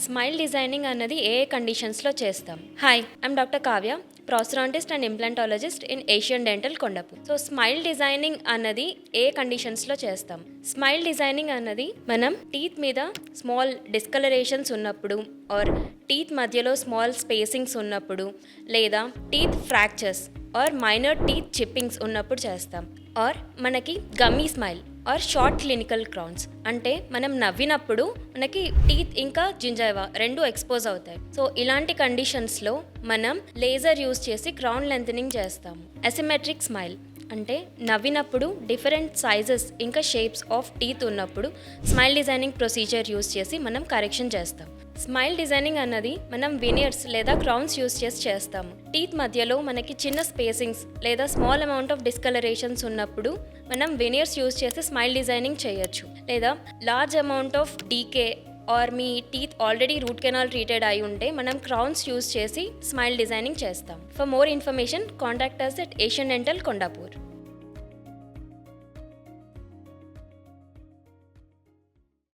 Smile designing అన్నది ఏ కండిషన్స్లో చేస్తాం? Hi, I'm doctor Kavya, prosthodontist and implantologist in Asian dental Kondapur. So smile designing అన్నది ఏ కండిషన్స్లో చేస్తాం? స్మైల్ డిజైనింగ్ అన్నది మనం టీత్ మీద స్మాల్ డిస్కలరేషన్స్ ఉన్నప్పుడు ఆర్ టీత్ మధ్యలో స్మాల్ స్పేసింగ్స్ ఉన్నప్పుడు లేదా teeth fractures or minor teeth chippings ఉన్నప్పుడు చేస్తాం. ఆర్ మనకి gummy smile or short clinical crowns అంటే మనం నవ్వినప్పుడు మనకి టీత్ ఇంకా జింజైవా రెండు ఎక్స్పోజ్ అవుతాయి. సో ఇలాంటి కండిషన్స్లో మనం లేజర్ యూస్ చేసి క్రౌన్ లెంథనింగ్ చేస్తాము. అసిమెట్రిక్ స్మైల్ అంటే నవ్వినప్పుడు డిఫరెంట్ సైజెస్ ఇంకా షేప్స్ ఆఫ్ టీత్ ఉన్నప్పుడు స్మైల్ డిజైనింగ్ ప్రొసీజర్ యూస్ చేసి మనం కరెక్షన్ చేస్తాం. స్మైల్ డిజైనింగ్ అన్నది మనం వినియర్స్ లేదా క్రౌన్స్ యూస్ చేసి చేస్తాము. టీత్ మధ్యలో మనకి చిన్న స్పేసింగ్స్ లేదా స్మాల్ అమౌంట్ ఆఫ్ డిస్కలరేషన్స్ ఉన్నప్పుడు మనం వినియర్స్ యూస్ చేసి స్మైల్ డిజైనింగ్ చేయొచ్చు. లేదా large amount of decay or మీ teeth already root canal treated అయి ఉంటే మనం క్రౌన్స్ యూస్ చేసి స్మైల్ డిజైనింగ్ చేస్తాం. For more information contact us at Asian Dental Kondapur.